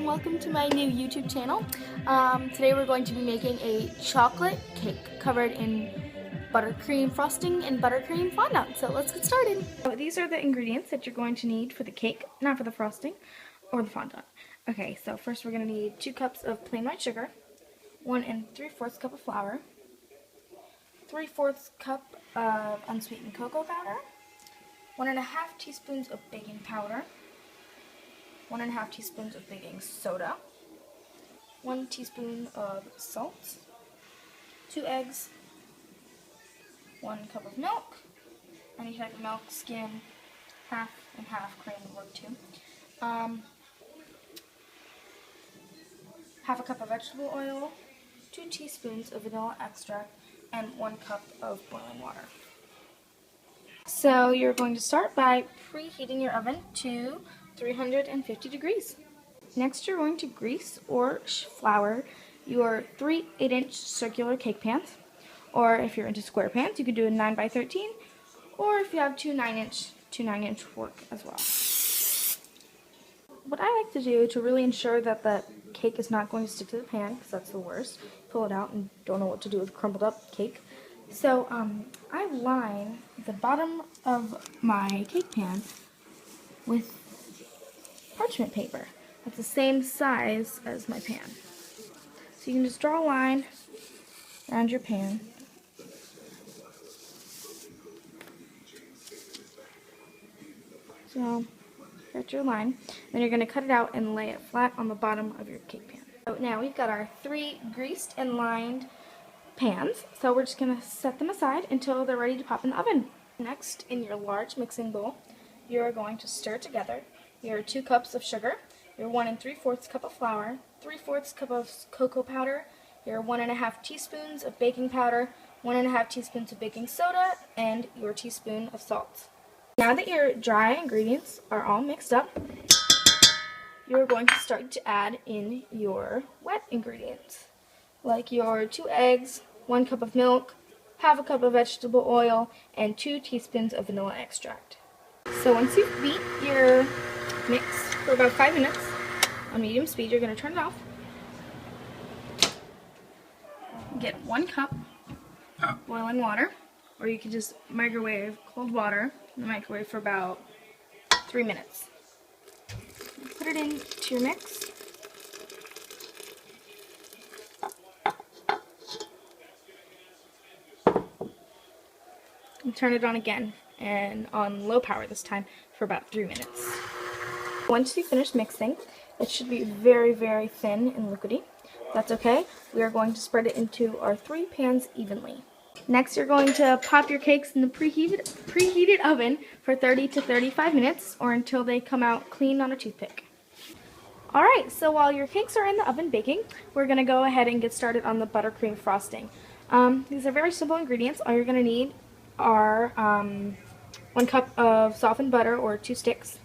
and welcome to my new YouTube channel. Today we're going to be making a chocolate cake covered in buttercream frosting and buttercream fondant. So let's get started. So these are the ingredients that you're going to need for the cake, not for the frosting or the fondant. Okay, so first we're going to need 2 cups of plain white sugar, 1 3/4 cup of flour, 3/4 cup of unsweetened cocoa powder, 1½ teaspoons of baking powder, 1½ teaspoons of baking soda, 1 teaspoon of salt, 2 eggs, 1 cup of milk, any type of milk, skim, half and half, cream would work too, half a cup of vegetable oil, 2 teaspoons of vanilla extract, and 1 cup of boiling water. So you're going to start by preheating your oven to 350 degrees. Next you're going to grease or flour your 3 8-inch circular cake pans, or if you're into square pans you could do a 9x13, or if you have 2 9-inch work as well. What I like to do to really ensure that the cake is not going to stick to the pan, because that's the worst, pull it out and don't know what to do with crumbled up cake. So I line the bottom of my cake pan with parchment paper. That's the same size as my pan. So you can just draw a line around your pan. So that's your line. Then you're going to cut it out and lay it flat on the bottom of your cake pan. So now we've got our 3 greased and lined pans. So we're just going to set them aside until they're ready to pop in the oven. Next, in your large mixing bowl, you're going to stir together your 2 cups of sugar, your 1 3/4 cup of flour, 3/4 cup of cocoa powder, your 1½ teaspoons of baking powder, 1½ teaspoons of baking soda, and your teaspoon of salt. Now that your dry ingredients are all mixed up, you're going to start to add in your wet ingredients, like your 2 eggs, 1 cup of milk, half a cup of vegetable oil, and 2 teaspoons of vanilla extract. So once you've beat your mix for about 5 minutes on medium speed, you're going to turn it off. Get 1 cup of boiling water, or you can just microwave cold water in the microwave for about 3 minutes. Put it into your mix. And turn it on again, and on low power this time, for about 3 minutes. Once you finish mixing, it should be very, very thin and liquidy. That's okay. We are going to spread it into our 3 pans evenly. Next, you're going to pop your cakes in the preheated oven for 30 to 35 minutes, or until they come out clean on a toothpick. Alright, so while your cakes are in the oven baking, we're going to go ahead and get started on the buttercream frosting. These are very simple ingredients. All you're going to need are 1 cup of softened butter, or 2 sticks,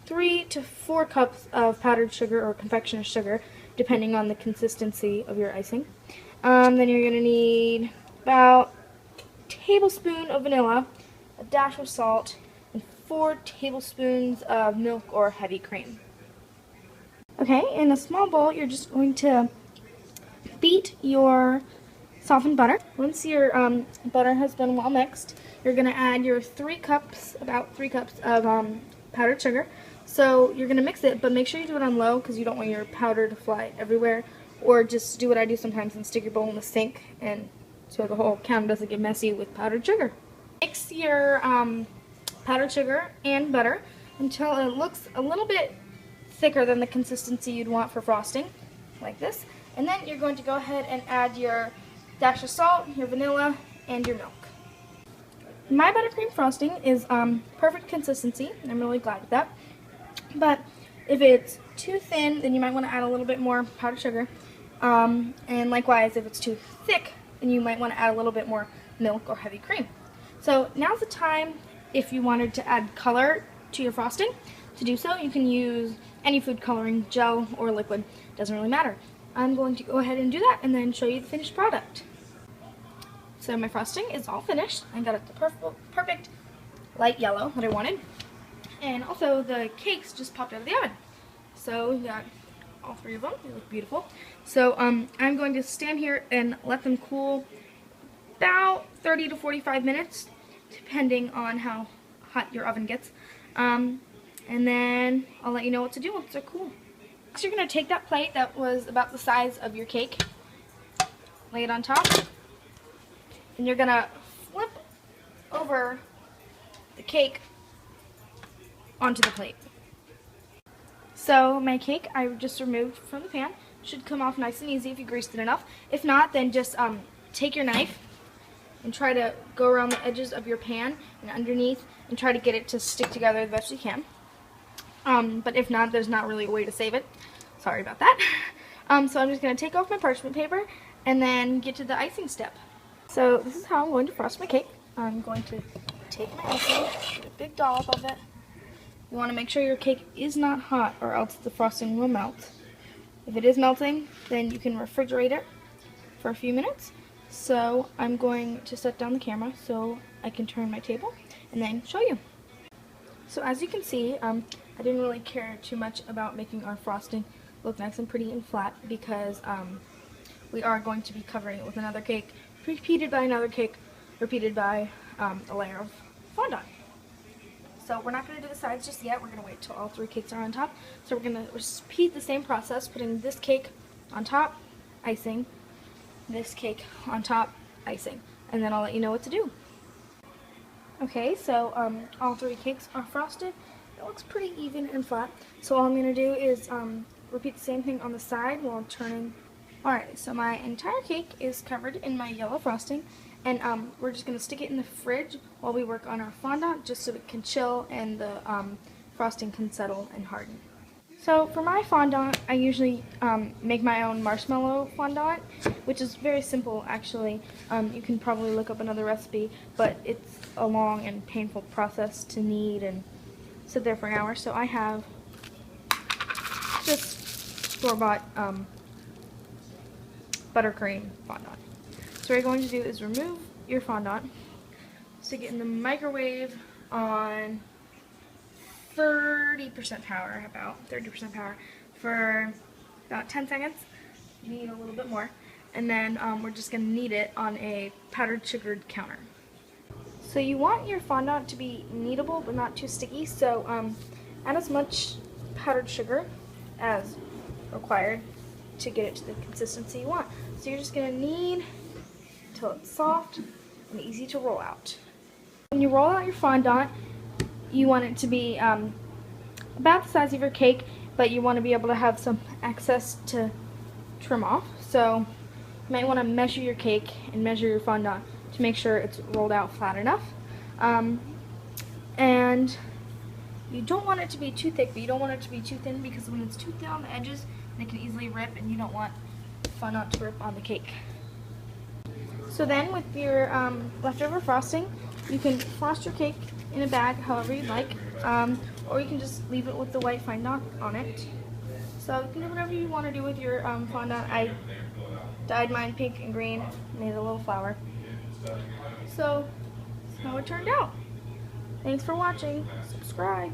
3 to 4 cups of powdered sugar or confectioner's sugar, depending on the consistency of your icing. Then you're going to need about a tablespoon of vanilla, a dash of salt, and 4 tablespoons of milk or heavy cream. Okay, in a small bowl, you're just going to beat your softened butter. Once your butter has been well mixed, you're going to add your about 3 cups of powdered sugar. So you're going to mix it, but make sure you do it on low, because you don't want your powder to fly everywhere. Or just do what I do sometimes and stick your bowl in the sink, and so the whole counter doesn't get messy with powdered sugar. Mix your powdered sugar and butter until it looks a little bit thicker than the consistency you'd want for frosting, like this. And then you're going to go ahead and add your dash of salt, your vanilla, and your milk. My buttercream frosting is perfect consistency, and I'm really glad with that. But if it's too thin, then you might want to add a little bit more powdered sugar. And likewise, if it's too thick, then you might want to add a little bit more milk or heavy cream. So now's the time, if you wanted to add color to your frosting. To do so, you can use any food coloring, gel or liquid, doesn't really matter. I'm going to go ahead and do that and then show you the finished product. So my frosting is all finished. I got it the perfect light yellow that I wanted. And also the cakes just popped out of the oven. So we got all three of them. They look beautiful. So I'm going to stand here and let them cool about 30 to 45 minutes, depending on how hot your oven gets. And then I'll let you know what to do once they're cool. So you're going to take that plate that was about the size of your cake, lay it on top, and you're going to flip over the cake onto the plate. So my cake I just removed from the pan. Should come off nice and easy if you greased it enough. If not, then just take your knife and try to go around the edges of your pan and underneath and try to get it to stick together the best you can. But if not, there's not really a way to save it. Sorry about that. So I'm just going to take off my parchment paper and then get to the icing step. So this is how I'm going to frost my cake. I'm going to take my icing, get a big dollop of it. You want to make sure your cake is not hot or else the frosting will melt. If it is melting, then you can refrigerate it for a few minutes. So I'm going to set down the camera so I can turn my table and then show you. So as you can see, I didn't really care too much about making our frosting look nice and pretty and flat because we are going to be covering it with another cake, repeated by another cake, repeated by a layer of fondant. So we're not going to do the sides just yet. We're going to wait till all three cakes are on top. So we're going to repeat the same process, putting this cake on top, icing, this cake on top, icing, and then I'll let you know what to do. Okay, so all three cakes are frosted. It looks pretty even and flat. So all I'm going to do is repeat the same thing on the side while turning. Alright, so my entire cake is covered in my yellow frosting, and we're just going to stick it in the fridge while we work on our fondant just so it can chill and the frosting can settle and harden. So for my fondant, I usually make my own marshmallow fondant, which is very simple actually. You can probably look up another recipe, but it's a long and painful process to knead and sit there for an hour. So I have just store-bought Buttercream fondant. So what you're going to do is remove your fondant, stick it in the microwave on 30% power, about 30% power, for about 10 seconds. You need a little bit more. And then we're just going to knead it on a powdered sugared counter. So you want your fondant to be kneadable but not too sticky, so add as much powdered sugar as required to get it to the consistency you want. So you're just going to knead until it's soft and easy to roll out. When you roll out your fondant, you want it to be about the size of your cake, but you want to be able to have some excess to trim off. So you might want to measure your cake and measure your fondant to make sure it's rolled out flat enough. And you don't want it to be too thick, but you don't want it to be too thin, because when it's too thin on the edges, it can easily rip, and you don't want fondant to rip on the cake. So then with your leftover frosting, you can frost your cake in a bag however you'd like, or you can just leave it with the white fondant on it. So you can do whatever you want to do with your fondant. I dyed mine pink and green, made a little flower. So that's how it turned out. Thanks for watching. Subscribe.